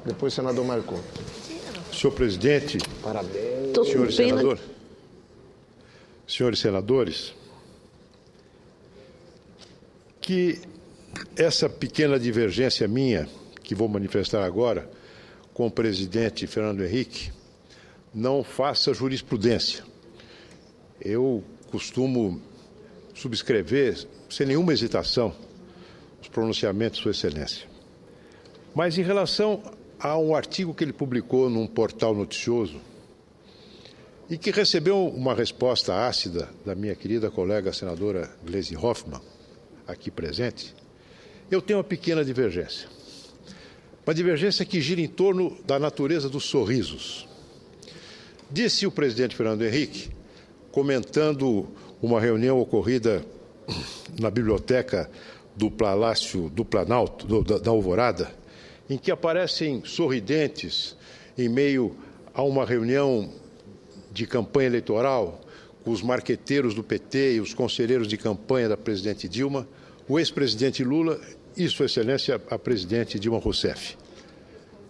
Depois, senador Marcon. Senhor presidente, Parabéns. senhores senadores, que essa pequena divergência minha, que vou manifestar agora, com o presidente Fernando Henrique, não faça jurisprudência. Eu costumo subscrever, sem nenhuma hesitação, os pronunciamentos de Sua Excelência. Mas em relação a um artigo que ele publicou num portal noticioso e que recebeu uma resposta ácida da minha querida colega senadora Gleisi Hoffmann, aqui presente, eu tenho uma pequena divergência. Uma divergência que gira em torno da natureza dos sorrisos. Disse o presidente Fernando Henrique, comentando uma reunião ocorrida na biblioteca do Palácio do Planalto, da Alvorada, em que aparecem sorridentes em meio a uma reunião de campanha eleitoral com os marqueteiros do PT e os conselheiros de campanha da presidente Dilma, o ex-presidente Lula e Sua Excelência a presidente Dilma Rousseff.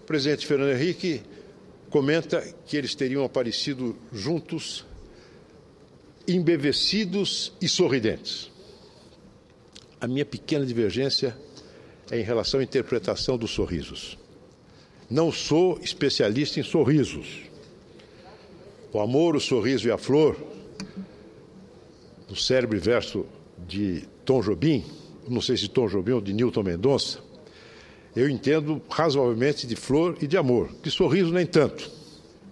O presidente Fernando Henrique comenta que eles teriam aparecido juntos, embevecidos e sorridentes. A minha pequena divergência é em relação à interpretação dos sorrisos. Não sou especialista em sorrisos. O amor, o sorriso e a flor, do célebre verso de Tom Jobim, não sei se Tom Jobim ou de Newton Mendonça, eu entendo razoavelmente de flor e de amor. De sorriso, nem tanto.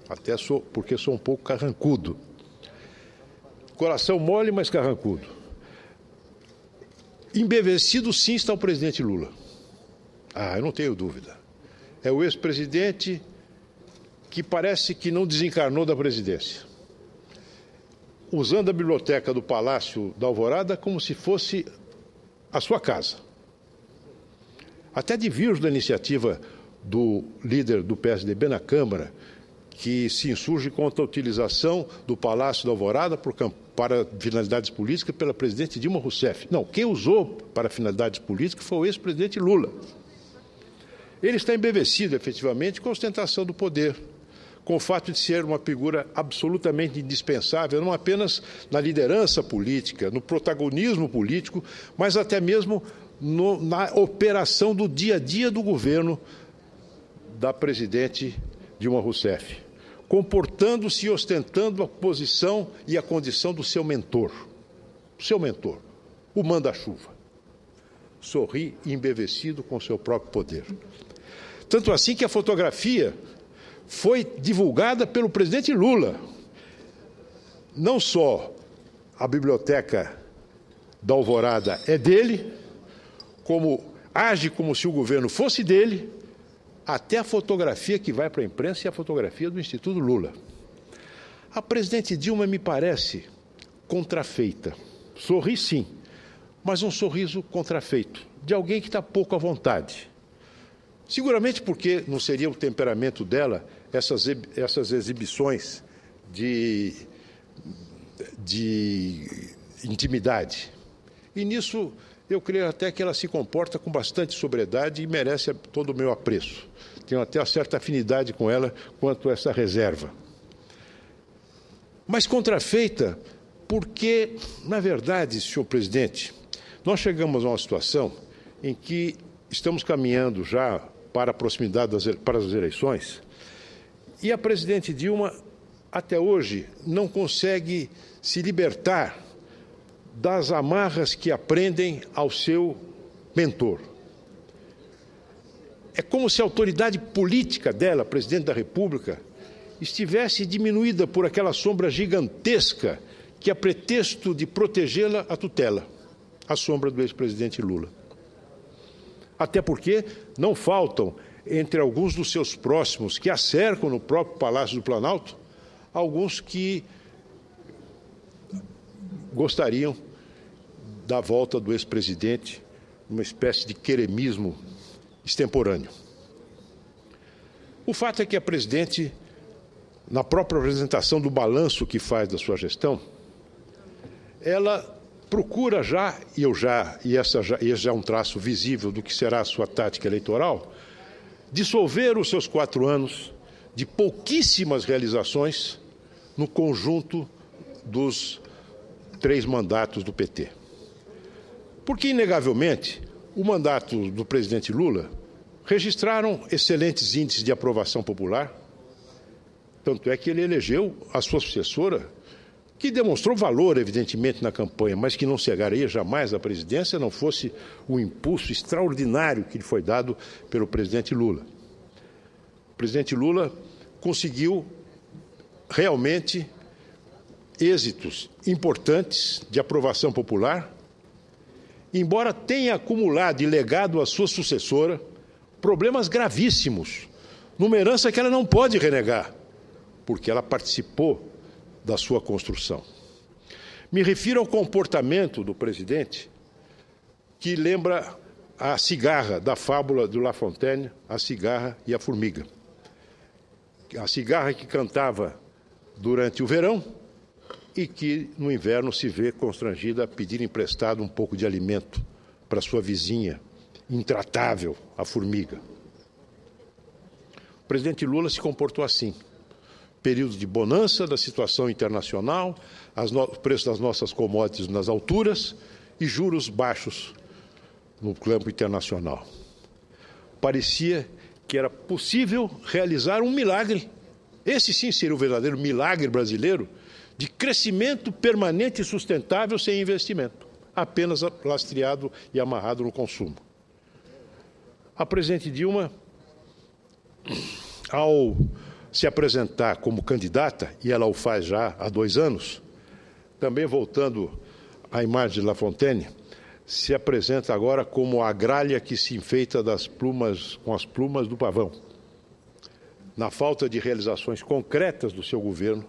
Até porque sou um pouco carrancudo. Coração mole, mas carrancudo. Embevecido, sim, está o presidente Lula. Eu não tenho dúvida. É o ex-presidente que parece que não desencarnou da presidência. Usando a biblioteca do Palácio da Alvorada como se fosse a sua casa. Até divirjo da iniciativa do líder do PSDB na Câmara, que se insurge contra a utilização do Palácio da Alvorada para finalidades políticas pela presidente Dilma Rousseff. Não, quem usou para finalidades políticas foi o ex-presidente Lula. Ele está embevecido, efetivamente, com a ostentação do poder, com o fato de ser uma figura absolutamente indispensável, não apenas na liderança política, no protagonismo político, mas até mesmo na operação do dia a dia do governo da presidente Dilma Rousseff, comportando-se e ostentando a posição e a condição do seu mentor, o manda-chuva. Sorri embevecido com seu próprio poder. Tanto assim que a fotografia foi divulgada pelo presidente Lula. Não só a biblioteca da Alvorada é dele, como age como se o governo fosse dele, até a fotografia que vai para a imprensa é a fotografia do Instituto Lula. A presidente Dilma me parece contrafeita. Sorri sim, mas um sorriso contrafeito, de alguém que está pouco à vontade. Seguramente porque não seria o temperamento dela essas exibições de intimidade. E nisso eu creio até que ela se comporta com bastante sobriedade e merece todo o meu apreço. Tenho até uma certa afinidade com ela quanto a essa reserva. Mas contrafeita porque, na verdade, senhor presidente, nós chegamos a uma situação em que estamos caminhando já para a proximidade para as eleições e a presidente Dilma, até hoje, não consegue se libertar das amarras que aprendem ao seu mentor. É como se a autoridade política dela, presidente da República, estivesse diminuída por aquela sombra gigantesca que, a pretexto de protegê-la, a tutela, a sombra do ex-presidente Lula. Até porque não faltam, entre alguns dos seus próximos que a cercam no próprio Palácio do Planalto, alguns que gostariam da volta do ex-presidente, uma espécie de queremismo extemporâneo. O fato é que a presidente, na própria apresentação do balanço que faz da sua gestão, ela procura esse já é um traço visível do que será a sua tática eleitoral, dissolver os seus 4 anos de pouquíssimas realizações no conjunto dos 3 mandatos do PT. Porque, inegavelmente, o mandato do presidente Lula registraram excelentes índices de aprovação popular, tanto é que ele elegeu a sua sucessora, que demonstrou valor, evidentemente, na campanha, mas que não chegaria jamais à presidência não fosse o impulso extraordinário que lhe foi dado pelo presidente Lula. O presidente Lula conseguiu realmente êxitos importantes de aprovação popular, embora tenha acumulado e legado à sua sucessora problemas gravíssimos, numa herança que ela não pode renegar, porque ela participou da sua construção. Me refiro ao comportamento do presidente, que lembra a cigarra da fábula de La Fontaine, a cigarra e a formiga. A cigarra que cantava durante o verão e que no inverno se vê constrangida a pedir emprestado um pouco de alimento para sua vizinha, intratável, a formiga. O presidente Lula se comportou assim. Período de bonança da situação internacional, o preço das nossas commodities nas alturas e juros baixos no campo internacional. Parecia que era possível realizar um milagre, esse sim seria o verdadeiro milagre brasileiro, de crescimento permanente e sustentável sem investimento, apenas lastreado e amarrado no consumo. A presidente Dilma, ao se apresentar como candidata, e ela o faz já há 2 anos, também voltando à imagem de La Fontaine, se apresenta agora como a gralha que se enfeita com as plumas do pavão. Na falta de realizações concretas do seu governo,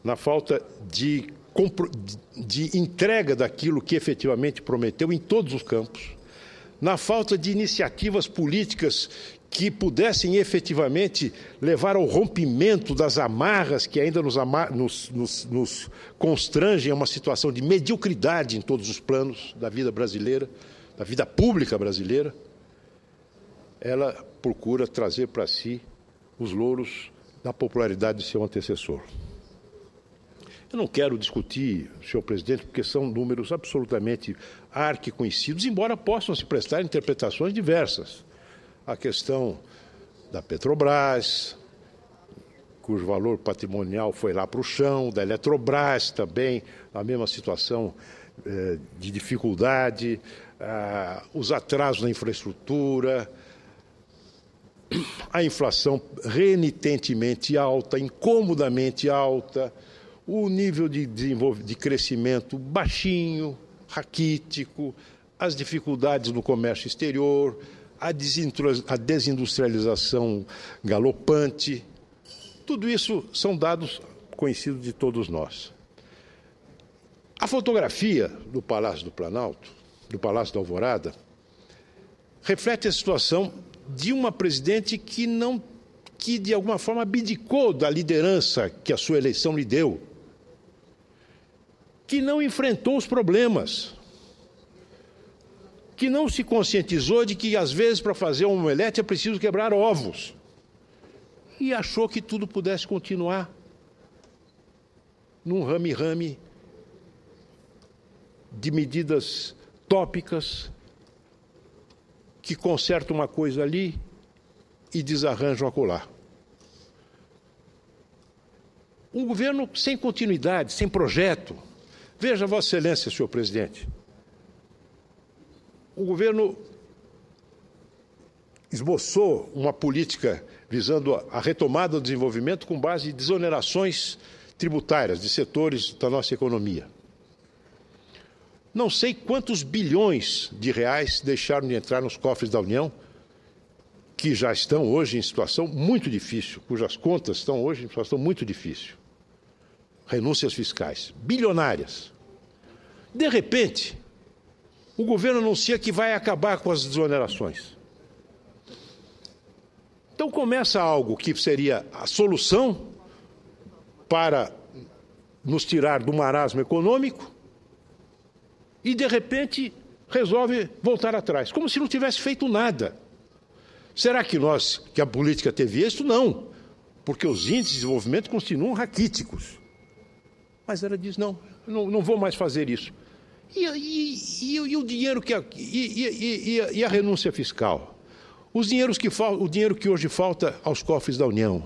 na falta de entrega daquilo que efetivamente prometeu em todos os campos, na falta de iniciativas políticas que pudessem efetivamente levar ao rompimento das amarras que ainda nos constrangem a uma situação de mediocridade em todos os planos da vida brasileira, da vida pública brasileira, ela procura trazer para si os louros da popularidade de seu antecessor. Eu não quero discutir, senhor presidente, porque são números absolutamente arquiconhecidos, embora possam se prestar interpretações diversas. A questão da Petrobras, cujo valor patrimonial foi lá para o chão, da Eletrobras também, a mesma situação de dificuldade, os atrasos na infraestrutura, a inflação renitentemente alta, incomodamente alta, o nível de crescimento baixinho, raquítico, as dificuldades no comércio exterior, a desindustrialização galopante. Tudo isso são dados conhecidos de todos nós. A fotografia do Palácio do Planalto, do Palácio da Alvorada, reflete a situação de uma presidente que de alguma forma abdicou da liderança que a sua eleição lhe deu, que não enfrentou os problemas, que não se conscientizou de que, às vezes, para fazer um omelete é preciso quebrar ovos, e achou que tudo pudesse continuar num rame-rame de medidas tópicas que consertam uma coisa ali e desarranjam acolá. Um governo sem continuidade, sem projeto. Veja, Vossa Excelência, senhor presidente, o governo esboçou uma política visando a retomada do desenvolvimento com base em desonerações tributárias de setores da nossa economia. Não sei quantos bilhões de reais deixaram de entrar nos cofres da União, que já estão hoje em situação muito difícil, cujas contas estão hoje em situação muito difícil. Renúncias fiscais, bilionárias. De repente, o governo anuncia que vai acabar com as desonerações. Então começa algo que seria a solução para nos tirar do marasmo econômico e, de repente, resolve voltar atrás, como se não tivesse feito nada. Será que a política teve êxito? Não, porque os índices de desenvolvimento continuam raquíticos. Mas ela diz, não vou mais fazer isso. E o dinheiro e a renúncia fiscal? O dinheiro que hoje falta aos cofres da União.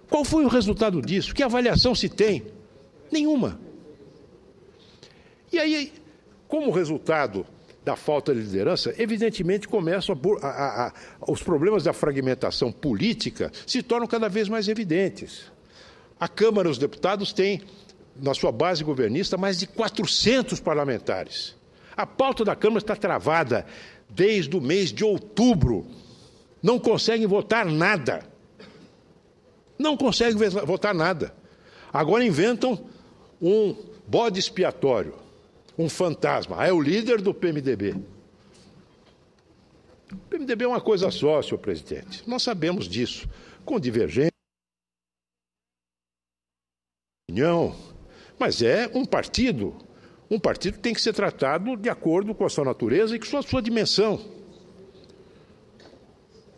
Qual foi o resultado disso? Que avaliação se tem? Nenhuma. E aí, como resultado da falta de liderança, evidentemente começam os problemas da fragmentação política se tornam cada vez mais evidentes. A Câmara dos Deputados tem, na sua base governista, mais de 400 parlamentares. A pauta da Câmara está travada desde o mês de outubro. Não conseguem votar nada. Não conseguem votar nada. Agora inventam um bode expiatório, um fantasma. É o líder do PMDB. O PMDB é uma coisa só, senhor presidente. Nós sabemos disso. Com divergência, mas é um partido. Um partido tem que ser tratado de acordo com a sua natureza e com a sua dimensão.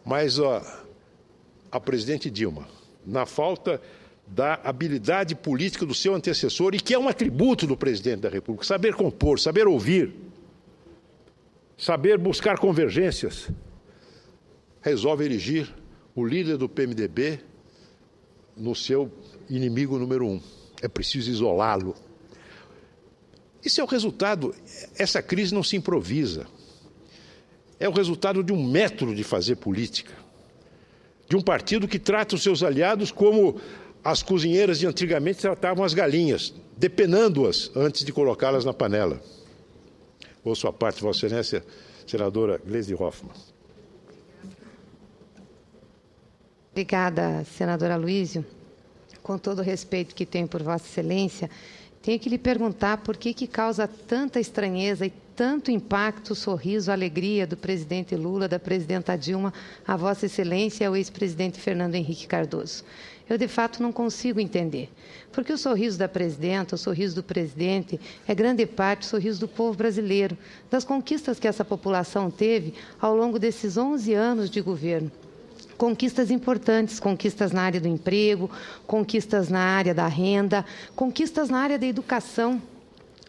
Mas a presidente Dilma, na falta da habilidade política do seu antecessor, e que é um atributo do presidente da República, saber compor, saber ouvir, saber buscar convergências, resolve erigir o líder do PMDB no seu inimigo número 1. É preciso isolá-lo. Isso é o resultado. Essa crise não se improvisa. É o resultado de um método de fazer política, de um partido que trata os seus aliados como as cozinheiras de antigamente tratavam as galinhas, depenando-as antes de colocá-las na panela. Ouço a parte, Vossa Excelência, senadora Gleisi Hoffmann. Obrigada, senadora Aloísio. Com todo o respeito que tenho por Vossa Excelência, tenho que lhe perguntar por que causa tanta estranheza e tanto impacto o sorriso, a alegria do presidente Lula, da presidenta Dilma, a Vossa Excelência e ao ex-presidente Fernando Henrique Cardoso. Eu, de fato, não consigo entender. Porque o sorriso da presidenta, o sorriso do presidente, é grande parte o sorriso do povo brasileiro, das conquistas que essa população teve ao longo desses 11 anos de governo. Conquistas importantes, conquistas na área do emprego, conquistas na área da renda, conquistas na área da educação.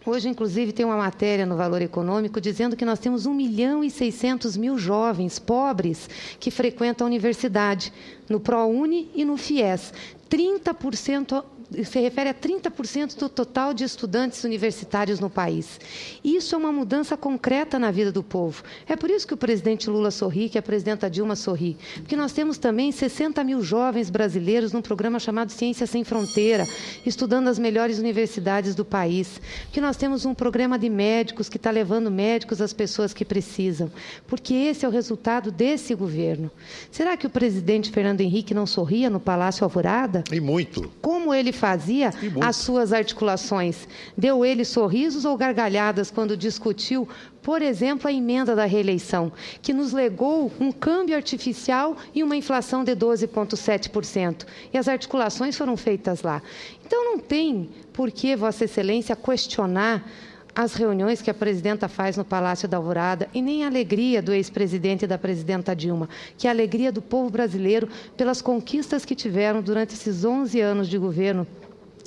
Hoje, inclusive, tem uma matéria no Valor Econômico dizendo que nós temos 1.600.000 jovens pobres que frequentam a universidade, no ProUni e no FIES. 30%, se refere a 30% do total de estudantes universitários no país. Isso é uma mudança concreta na vida do povo. É por isso que o presidente Lula sorri, que a presidenta Dilma sorri. Porque nós temos também 60.000 jovens brasileiros num programa chamado Ciência Sem Fronteira, estudando as melhores universidades do país. Porque nós temos um programa de médicos que está levando médicos às pessoas que precisam. Porque esse é o resultado desse governo. Será que o presidente Fernando Henrique não sorria no Palácio Alvorada? E muito. Como ele fazia as suas articulações? Deu ele sorrisos ou gargalhadas quando discutiu, por exemplo, a emenda da reeleição, que nos legou um câmbio artificial e uma inflação de 12,7%. E as articulações foram feitas lá. Então, não tem por que Vossa Excelência questionar as reuniões que a presidenta faz no Palácio da Alvorada e nem a alegria do ex-presidente e da presidenta Dilma, que é a alegria do povo brasileiro pelas conquistas que tiveram durante esses 11 anos de governo,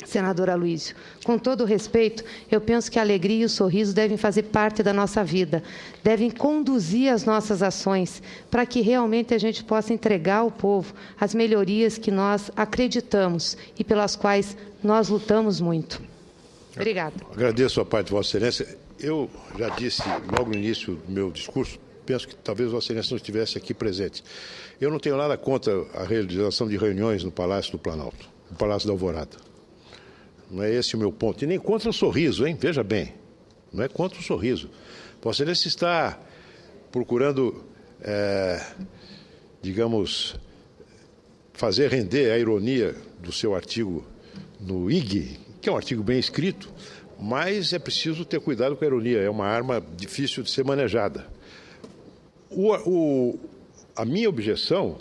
senador Aloísio. Com todo o respeito, eu penso que a alegria e o sorriso devem fazer parte da nossa vida, devem conduzir as nossas ações, para que realmente a gente possa entregar ao povo as melhorias que nós acreditamos e pelas quais nós lutamos muito. Obrigada. Agradeço a parte de Vossa Excelência. Eu já disse logo no início do meu discurso, penso que talvez Vossa Excelência não estivesse aqui presente. Eu não tenho nada contra a realização de reuniões no Palácio do Planalto, no Palácio da Alvorada. Não é esse o meu ponto. E nem contra o sorriso, hein? Veja bem. Não é contra o sorriso. Vossa Excelência está procurando, digamos, fazer render a ironia do seu artigo no IG, que é um artigo bem escrito, mas é preciso ter cuidado com a ironia, é uma arma difícil de ser manejada. A minha objeção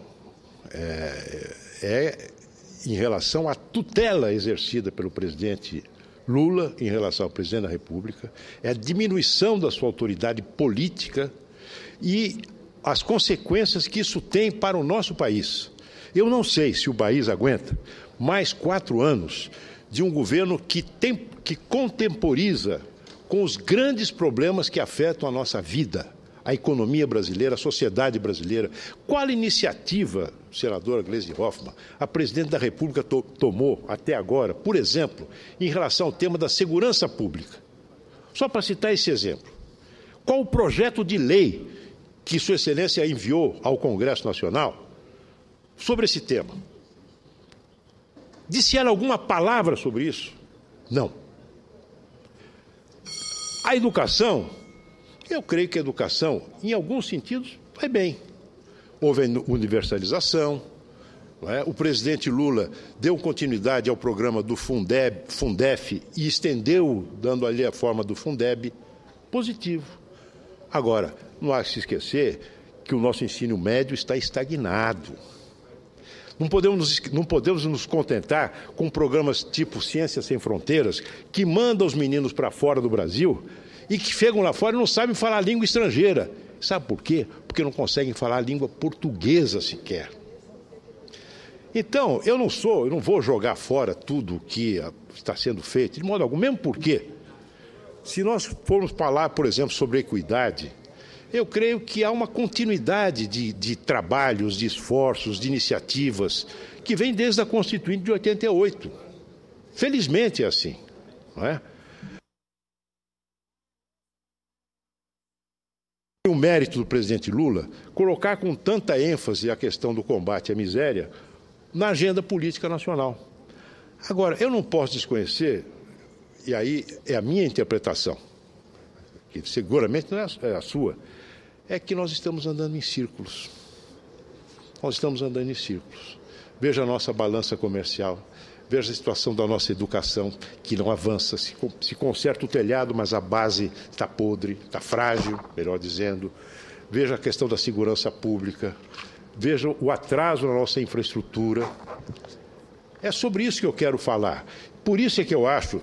é em relação à tutela exercida pelo presidente Lula em relação ao presidente da República, é a diminuição da sua autoridade política e as consequências que isso tem para o nosso país. Eu não sei se o país aguenta mais 4 anos de um governo que contemporiza com os grandes problemas que afetam a nossa vida, a economia brasileira, a sociedade brasileira. Qual iniciativa, senadora Gleisi Hoffmann, a presidente da República tomou até agora, por exemplo, em relação ao tema da segurança pública? Só para citar esse exemplo. Qual o projeto de lei que Sua Excelência enviou ao Congresso Nacional sobre esse tema? Disse ela alguma palavra sobre isso? Não. A educação, eu creio que a educação, em alguns sentidos, vai bem. Houve universalização, não é? O presidente Lula deu continuidade ao programa do Fundef e estendeu, dando ali a forma do Fundeb, positivo. Agora, não há que se esquecer que o nosso ensino médio está estagnado. Não podemos nos contentar com programas tipo Ciências Sem Fronteiras, que mandam os meninos para fora do Brasil e que chegam lá fora e não sabem falar língua estrangeira. Sabe por quê? Porque não conseguem falar a língua portuguesa sequer. Então, eu não vou jogar fora tudo o que está sendo feito, de modo algum, mesmo porque, se nós formos falar, por exemplo, sobre equidade, eu creio que há uma continuidade de trabalhos, de esforços, de iniciativas, que vem desde a Constituinte de 88. Felizmente é assim, não é? O mérito do presidente Lula colocar com tanta ênfase a questão do combate à miséria na agenda política nacional. Agora, eu não posso desconhecer, e aí é a minha interpretação, que seguramente não é a sua, é que nós estamos andando em círculos. Nós estamos andando em círculos. Veja a nossa balança comercial, veja a situação da nossa educação, que não avança, se conserta o telhado, mas a base está podre, está frágil, melhor dizendo. Veja a questão da segurança pública, veja o atraso na nossa infraestrutura. É sobre isso que eu quero falar. Por isso é que eu acho,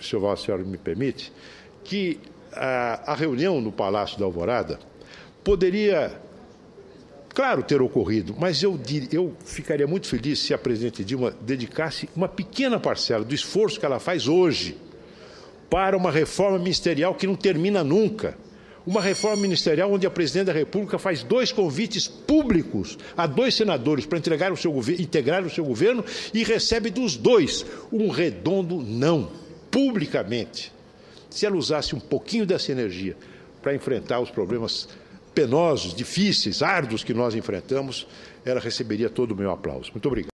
se a senhora me permite, que a reunião no Palácio da Alvorada poderia, claro, ter ocorrido, mas eu ficaria muito feliz se a presidente Dilma dedicasse uma pequena parcela do esforço que ela faz hoje para uma reforma ministerial que não termina nunca. Uma reforma ministerial onde a presidente da República faz 2 convites públicos a 2 senadores para integrar o seu governo e recebe dos 2 um redondo não, publicamente. Se ela usasse um pouquinho dessa energia para enfrentar os problemas penosos, difíceis, árduos que nós enfrentamos, ela receberia todo o meu aplauso. Muito obrigado.